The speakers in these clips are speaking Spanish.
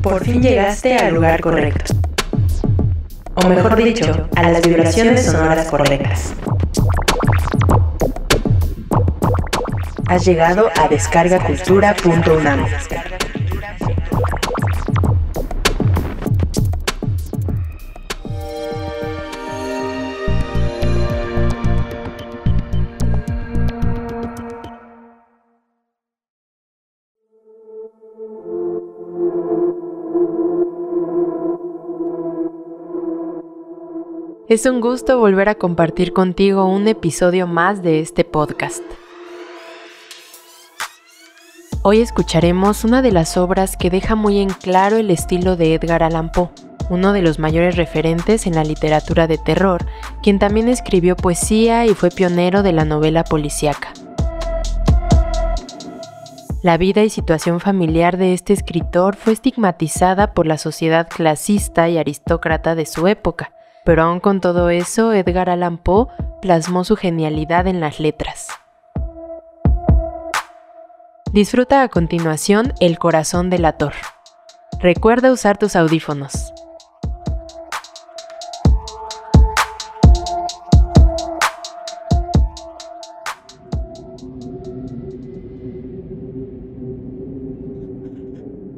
Por fin llegaste al lugar correcto. O mejor dicho, a las vibraciones sonoras correctas. Has llegado a descargacultura.unam. Es un gusto volver a compartir contigo un episodio más de este podcast. Hoy escucharemos una de las obras que deja muy en claro el estilo de Edgar Allan Poe, uno de los mayores referentes en la literatura de terror, quien también escribió poesía y fue pionero de la novela policíaca. La vida y situación familiar de este escritor fue estigmatizada por la sociedad clasista y aristócrata de su época, pero aún con todo eso, Edgar Allan Poe plasmó su genialidad en las letras. Disfruta a continuación El corazón delator. Recuerda usar tus audífonos.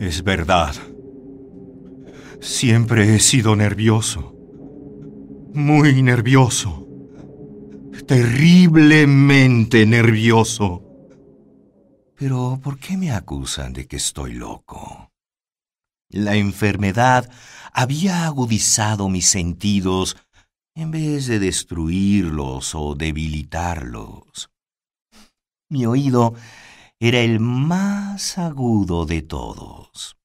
Es verdad. Siempre he sido nervioso. Muy nervioso. Terriblemente nervioso. Pero, ¿por qué me acusan de que estoy loco? La enfermedad había agudizado mis sentidos en vez de destruirlos o debilitarlos. Mi oído era el más agudo de todos.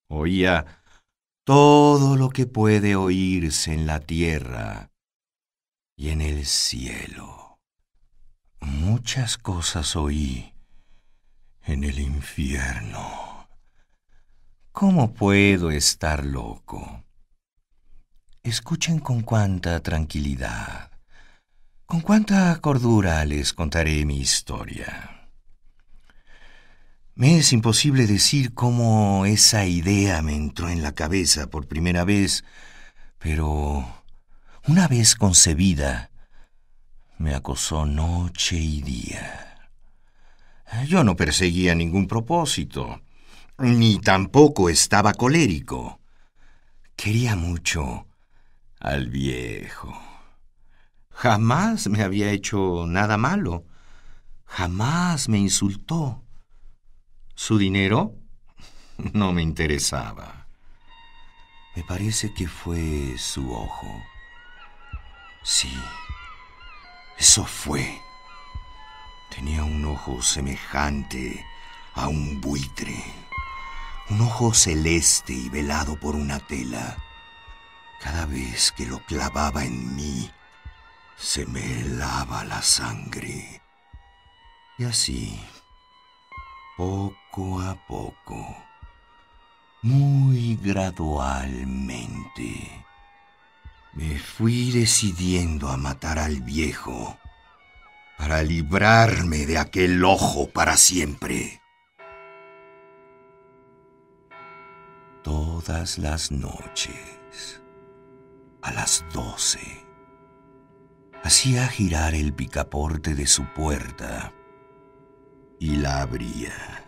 Oía todo lo que puede oírse en la tierra y en el cielo. Muchas cosas oí en el infierno. ¿Cómo puedo estar loco? Escuchen con cuánta tranquilidad, con cuánta cordura les contaré mi historia. Me es imposible decir cómo esa idea me entró en la cabeza por primera vez, pero una vez concebida, me acosó noche y día. Yo no perseguía ningún propósito, ni tampoco estaba colérico. Quería mucho al viejo. Jamás me había hecho nada malo. Jamás me insultó. Su dinero no me interesaba. Me parece que fue su ojo. Sí, eso fue. Tenía un ojo semejante a un buitre. Un ojo celeste y velado por una tela. Cada vez que lo clavaba en mí, se me helaba la sangre. Y así, poco a poco, muy gradualmente, me fui decidiendo a matar al viejo para librarme de aquel ojo para siempre. Todas las noches, a las 12, hacía girar el picaporte de su puerta y la abría.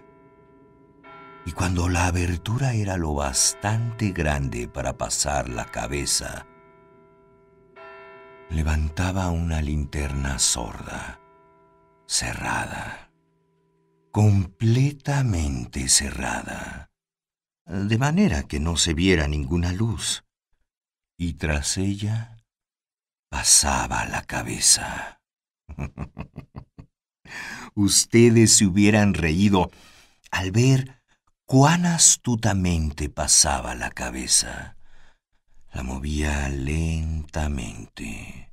Y cuando la abertura era lo bastante grande para pasar la cabeza, levantaba una linterna sorda, cerrada, completamente cerrada, de manera que no se viera ninguna luz, y tras ella pasaba la cabeza. Ustedes se hubieran reído al ver cuán astutamente pasaba la cabeza. La movía lentamente,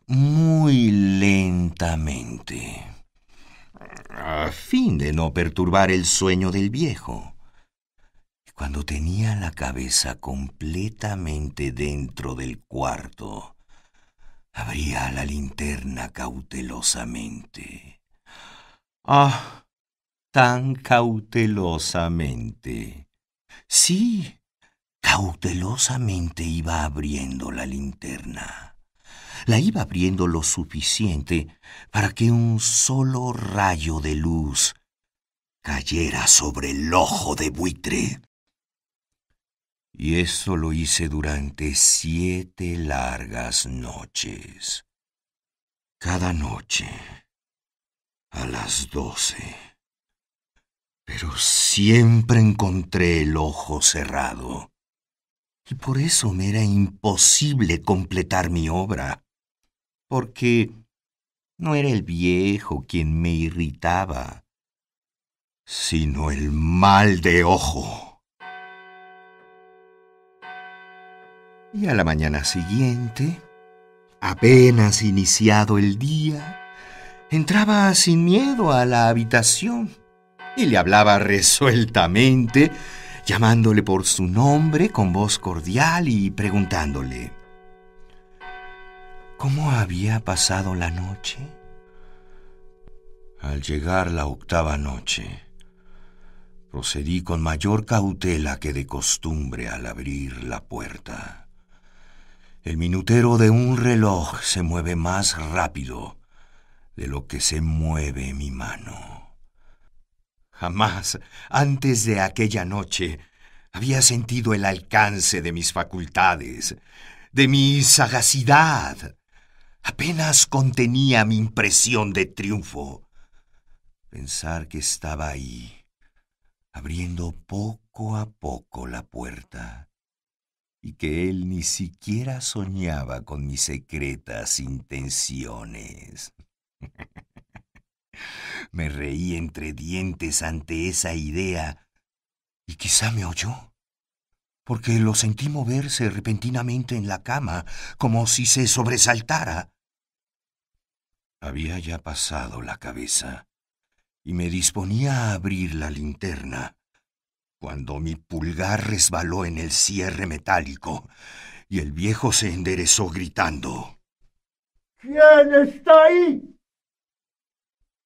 muy lentamente, a fin de no perturbar el sueño del viejo. Y cuando tenía la cabeza completamente dentro del cuarto, abría la linterna cautelosamente. ¡Ah! Tan cautelosamente Sí, cautelosamente iba abriendo la linterna. La iba abriendo lo suficiente para que un solo rayo de luz cayera sobre el ojo de buitre. Y eso lo hice durante 7 largas noches. Cada noche, a las 12. Pero siempre encontré el ojo cerrado. Y por eso me era imposible completar mi obra. Porque no era el viejo quien me irritaba, sino el mal de ojo. Y a la mañana siguiente, apenas iniciado el día, entraba sin miedo a la habitación y le hablaba resueltamente, llamándole por su nombre con voz cordial y preguntándole ¿cómo había pasado la noche? Al llegar la 8ª noche, procedí con mayor cautela que de costumbre al abrir la puerta. El minutero de un reloj se mueve más rápido de lo que se mueve mi mano. Jamás, antes de aquella noche, había sentido el alcance de mis facultades, de mi sagacidad. Apenas contenía mi impresión de triunfo. Pensar que estaba ahí, abriendo poco a poco la puerta, y que él ni siquiera soñaba con mis secretas intenciones. Me reí entre dientes ante esa idea, y quizá me oyó, porque lo sentí moverse repentinamente en la cama, como si se sobresaltara. Había ya pasado la cabeza, y me disponía a abrir la linterna, cuando mi pulgar resbaló en el cierre metálico, y el viejo se enderezó gritando. ¿Quién está ahí?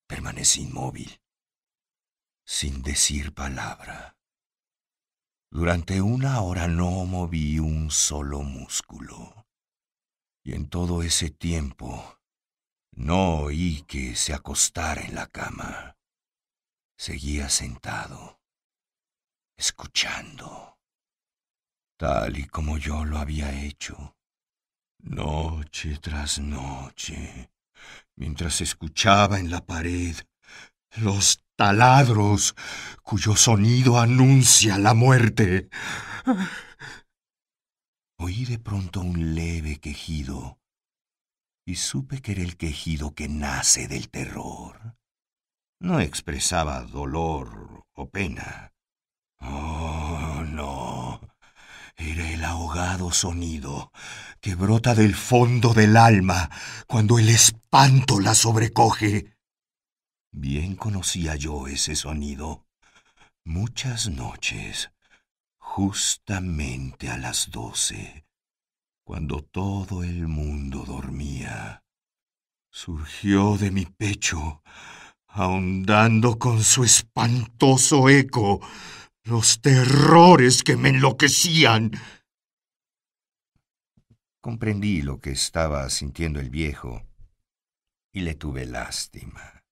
Permanecí inmóvil, sin decir palabra. Durante 1 hora no moví un solo músculo, y en todo ese tiempo no oí que se acostara en la cama. Seguía sentado, escuchando, tal y como yo lo había hecho, noche tras noche, mientras escuchaba en la pared los taladros cuyo sonido anuncia la muerte. Oí de pronto un leve quejido y supe que era el quejido que nace del terror. No expresaba dolor o pena. Oh, no. Era el ahogado sonido que brota del fondo del alma cuando el espanto la sobrecoge. Bien conocía yo ese sonido. Muchas noches, justamente a las 12, cuando todo el mundo dormía, surgió de mi pecho, ahondando con su espantoso eco los terrores que me enloquecían. Comprendí lo que estaba sintiendo el viejo y le tuve lástima,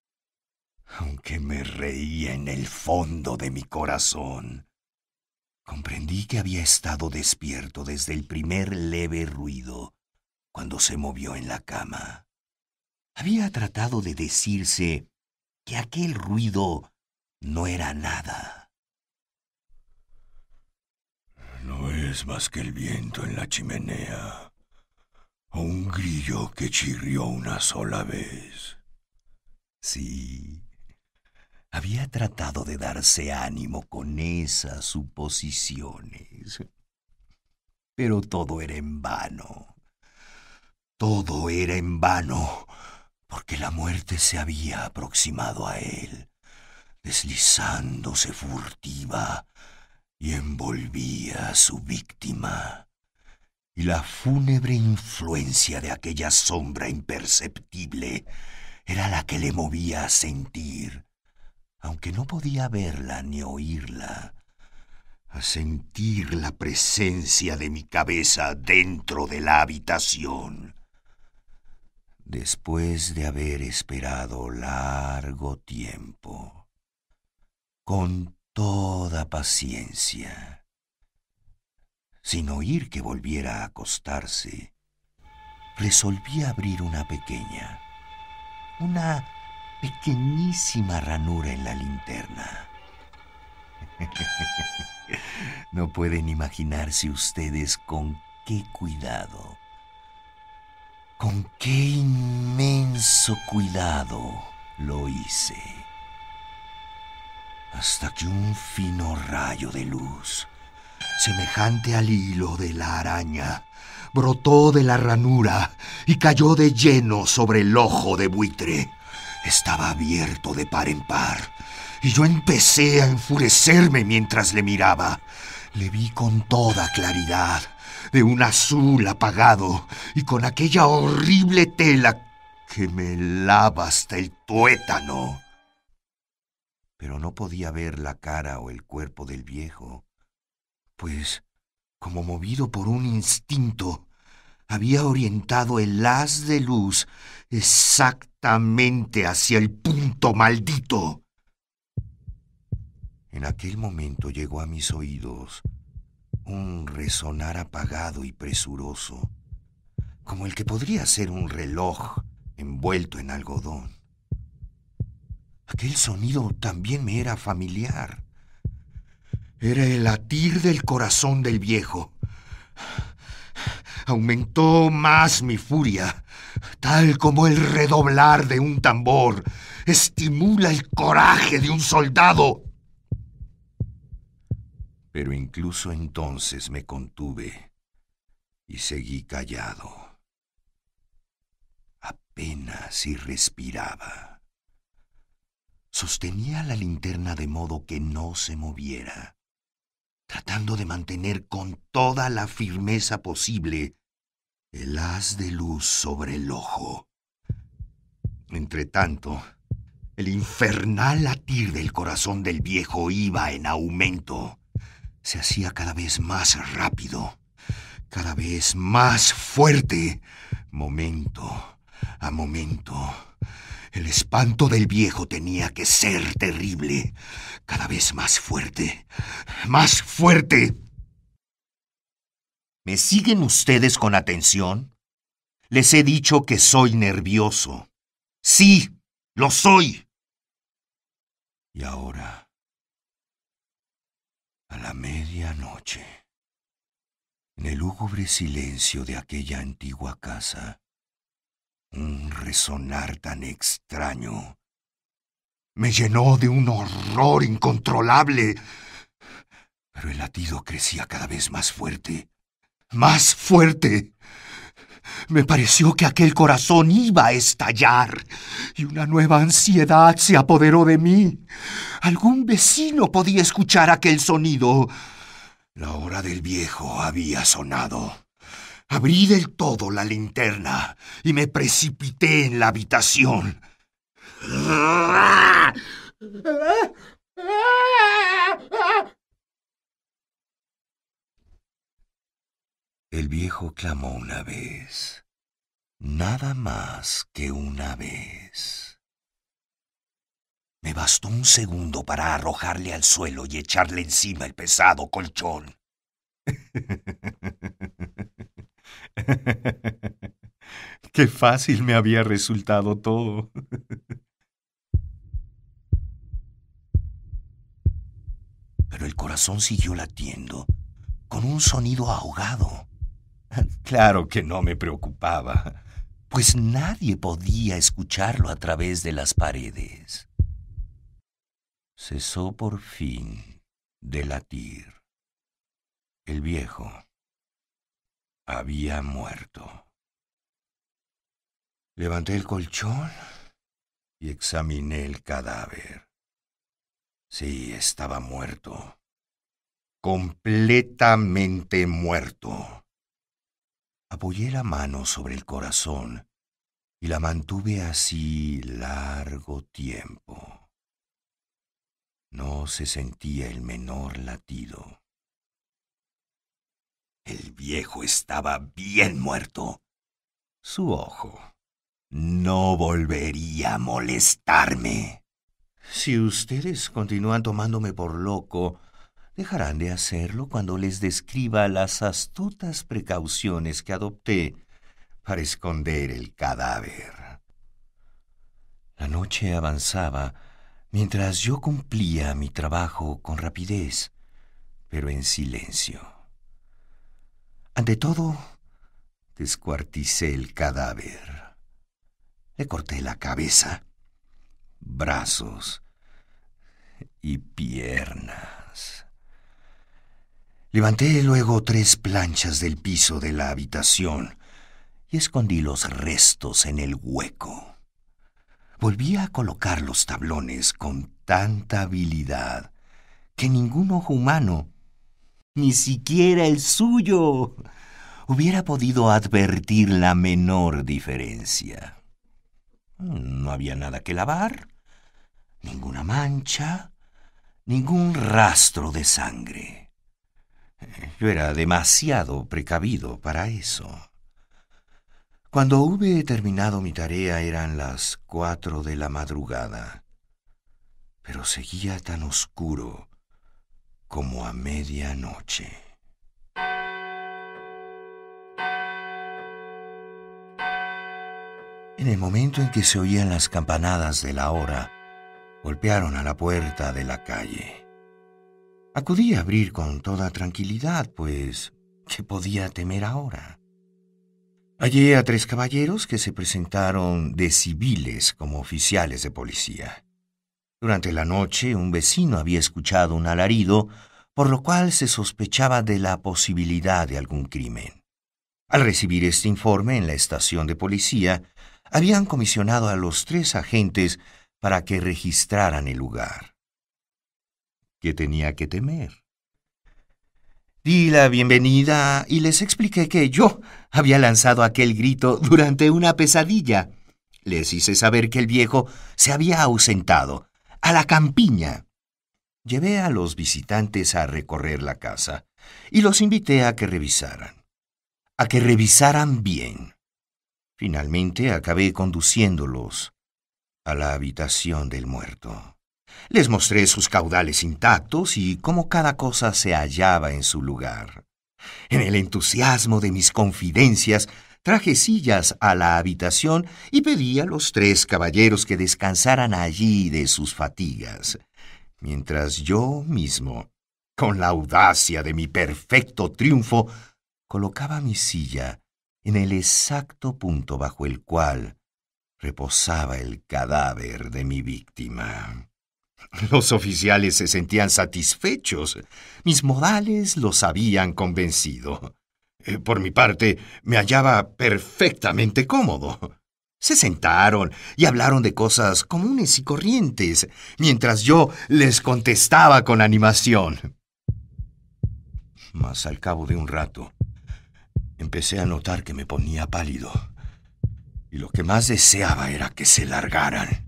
aunque me reía en el fondo de mi corazón. Comprendí que había estado despierto desde el primer leve ruido cuando se movió en la cama. Había tratado de decirse que aquel ruido no era nada. No es más que el viento en la chimenea, o un grillo que chirrió una sola vez. Sí, había tratado de darse ánimo con esas suposiciones. Pero todo era en vano. Todo era en vano, porque la muerte se había aproximado a él, deslizándose furtiva, y envolvía a su víctima. Y la fúnebre influencia de aquella sombra imperceptible era la que le movía a sentir, aunque no podía verla ni oírla, a sentir la presencia de mi cabeza dentro de la habitación. Después de haber esperado largo tiempo, con toda paciencia, sin oír que volviera a acostarse, resolví abrir una pequeñísima ranura en la linterna. No pueden imaginarse ustedes con qué cuidado, con qué inmenso cuidado lo hice, hasta que un fino rayo de luz, semejante al hilo de la araña, brotó de la ranura y cayó de lleno sobre el ojo de buitre. Estaba abierto de par en par, y yo empecé a enfurecerme mientras le miraba. Le vi con toda claridad, de un azul apagado, y con aquella horrible tela que me helaba hasta el tuétano. Pero no podía ver la cara o el cuerpo del viejo, pues, como movido por un instinto, había orientado el haz de luz exactamente hacia el punto maldito. En aquel momento llegó a mis oídos un resonar apagado y presuroso, como el que podría ser un reloj envuelto en algodón. Aquel sonido también me era familiar. Era el latir del corazón del viejo. Aumentó más mi furia, tal como el redoblar de un tambor estimula el coraje de un soldado. Pero incluso entonces me contuve y seguí callado. Apenas si respiraba. Sostenía la linterna de modo que no se moviera, tratando de mantener con toda la firmeza posible el haz de luz sobre el ojo. Entretanto, el infernal latir del corazón del viejo iba en aumento. Se hacía cada vez más rápido, cada vez más fuerte, momento a momento. El espanto del viejo tenía que ser terrible, cada vez más fuerte, más fuerte. ¿Me siguen ustedes con atención? Les he dicho que soy nervioso. Sí, lo soy. Y ahora, a la medianoche, en el lúgubre silencio de aquella antigua casa, un resonar tan extraño me llenó de un horror incontrolable. Pero el latido crecía cada vez más fuerte, más fuerte. Me pareció que aquel corazón iba a estallar y una nueva ansiedad se apoderó de mí. Algún vecino podía escuchar aquel sonido. La hora del viejo había sonado. Abrí del todo la linterna y me precipité en la habitación. El viejo clamó una vez, nada más que una vez. Me bastó un segundo para arrojarle al suelo y echarle encima el pesado colchón. Qué fácil me había resultado todo. Pero el corazón siguió latiendo, con un sonido ahogado. Claro que no me preocupaba, pues nadie podía escucharlo a través de las paredes. Cesó por fin de latir. El viejo había muerto. Levanté el colchón y examiné el cadáver. Sí, estaba muerto. Completamente muerto. Apoyé la mano sobre el corazón y la mantuve así largo tiempo. No se sentía el menor latido. El viejo estaba bien muerto. Su ojo no volvería a molestarme. Si ustedes continúan tomándome por loco, dejarán de hacerlo cuando les describa las astutas precauciones que adopté para esconder el cadáver. La noche avanzaba mientras yo cumplía mi trabajo con rapidez, pero en silencio. Ante todo, descuarticé el cadáver. Le corté la cabeza, brazos y piernas. Levanté luego 3 planchas del piso de la habitación y escondí los restos en el hueco. Volví a colocar los tablones con tanta habilidad que ningún ojo humano, ni siquiera el suyo, hubiera podido advertir la menor diferencia. No había nada que lavar, ninguna mancha, ningún rastro de sangre. Yo era demasiado precavido para eso. Cuando hube terminado mi tarea eran las 4 de la madrugada, pero seguía tan oscuro como a medianoche. En el momento en que se oían las campanadas de la hora, golpearon a la puerta de la calle. Acudí a abrir con toda tranquilidad, pues, ¿qué podía temer ahora? Hallé a 3 caballeros que se presentaron de civiles como oficiales de policía. Durante la noche, un vecino había escuchado un alarido, por lo cual se sospechaba de la posibilidad de algún crimen. Al recibir este informe en la estación de policía, habían comisionado a los 3 agentes para que registraran el lugar. ¿Qué tenía que temer? Di la bienvenida y les expliqué que yo había lanzado aquel grito durante una pesadilla. Les hice saber que el viejo se había ausentado a la campiña. Llevé a los visitantes a recorrer la casa y los invité a que revisaran bien. Finalmente acabé conduciéndolos a la habitación del muerto. Les mostré sus caudales intactos y cómo cada cosa se hallaba en su lugar. En el entusiasmo de mis confidencias, traje sillas a la habitación y pedí a los 3 caballeros que descansaran allí de sus fatigas, mientras yo mismo, con la audacia de mi perfecto triunfo, colocaba mi silla en el exacto punto bajo el cual reposaba el cadáver de mi víctima. Los oficiales se sentían satisfechos. Mis modales los habían convencido. Por mi parte, me hallaba perfectamente cómodo. Se sentaron y hablaron de cosas comunes y corrientes, mientras yo les contestaba con animación. Mas al cabo de un rato, empecé a notar que me ponía pálido, y lo que más deseaba era que se largaran.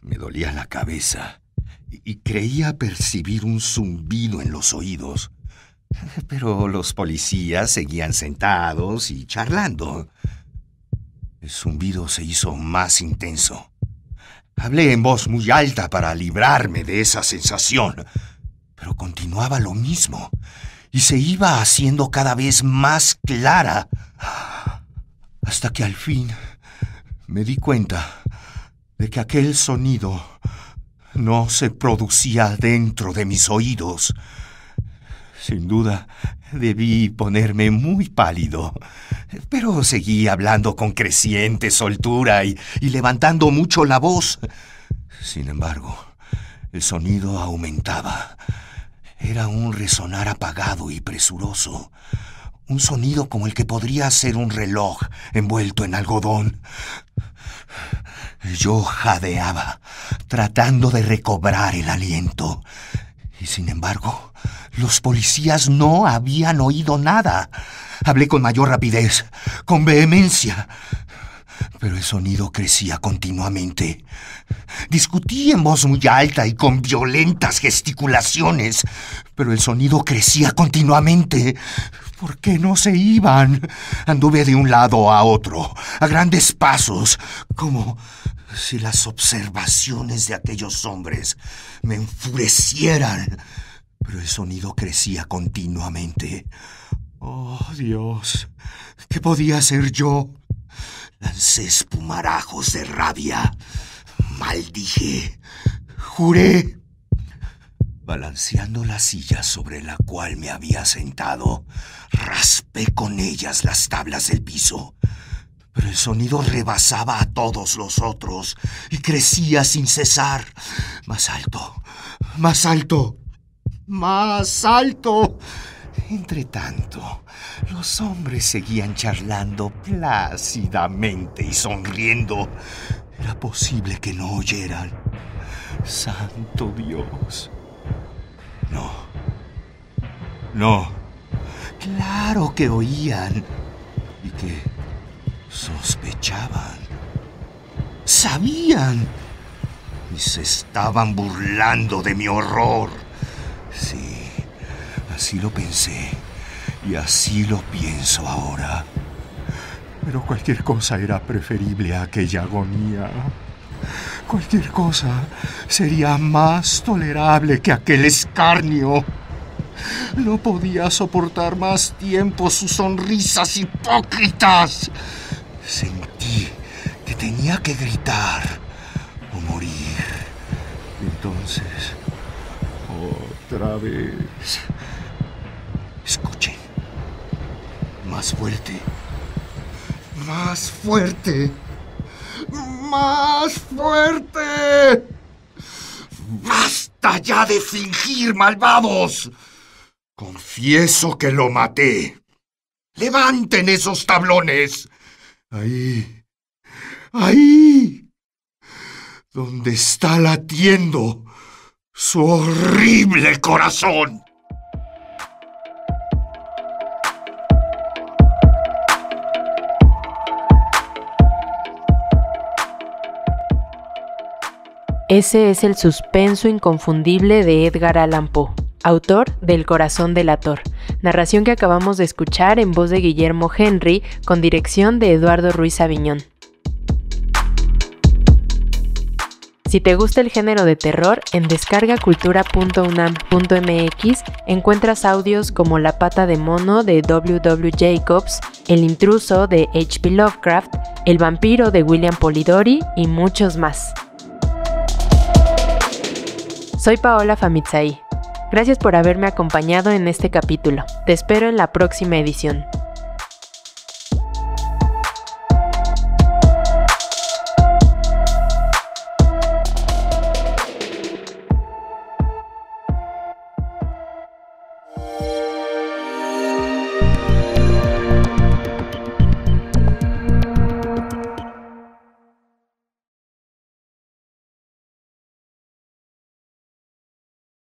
Me dolía la cabeza y creía percibir un zumbido en los oídos. Pero los policías seguían sentados y charlando. El zumbido se hizo más intenso. Hablé en voz muy alta para librarme de esa sensación, pero continuaba lo mismo y se iba haciendo cada vez más clara, hasta que al fin me di cuenta de que aquel sonido no se producía dentro de mis oídos. Sin duda, debí ponerme muy pálido, pero seguí hablando con creciente soltura y levantando mucho la voz. Sin embargo, el sonido aumentaba. Era un resonar apagado y presuroso, un sonido como el que podría ser un reloj envuelto en algodón. Yo jadeaba, tratando de recobrar el aliento, y sin embargo, los policías no habían oído nada. Hablé con mayor rapidez, con vehemencia, pero el sonido crecía continuamente. Discutí en voz muy alta y con violentas gesticulaciones, pero el sonido crecía continuamente. ¿Por qué no se iban? Anduve de un lado a otro, a grandes pasos, como si las observaciones de aquellos hombres me enfurecieran. Pero el sonido crecía continuamente. ¡Oh, Dios! ¿Qué podía hacer yo? Lancé espumarajos de rabia. Maldije. Juré. Balanceando la silla sobre la cual me había sentado, raspé con ellas las tablas del piso. Pero el sonido rebasaba a todos los otros y crecía sin cesar. Más alto, más alto, más alto. Entretanto, los hombres seguían charlando plácidamente y sonriendo. Era posible que no oyeran. ¡Santo Dios! No. Claro que oían y que sospechaban. Sabían y se estaban burlando de mi horror. Sí, así lo pensé y así lo pienso ahora. Pero cualquier cosa era preferible a aquella agonía. Cualquier cosa sería más tolerable que aquel escarnio. No podía soportar más tiempo sus sonrisas hipócritas. Sentí que tenía que gritar o morir. Entonces, otra vez. Escuchen. Más fuerte. Más fuerte. ¡Más fuerte! ¡Basta ya de fingir, malvados! Confieso que lo maté. ¡Levanten esos tablones! Ahí. Ahí. Donde está latiendo su horrible corazón. Ese es el suspenso inconfundible de Edgar Allan Poe, autor del Corazón delator, narración que acabamos de escuchar en voz de Guillermo Henry, con dirección de Eduardo Ruiz Aviñón. Si te gusta el género de terror, en descargacultura.unam.mx encuentras audios como La pata de mono de W.W. Jacobs, El intruso de H.P. Lovecraft, El vampiro de William Polidori y muchos más. Soy Paola Famitzai. Gracias por haberme acompañado en este capítulo. Te espero en la próxima edición.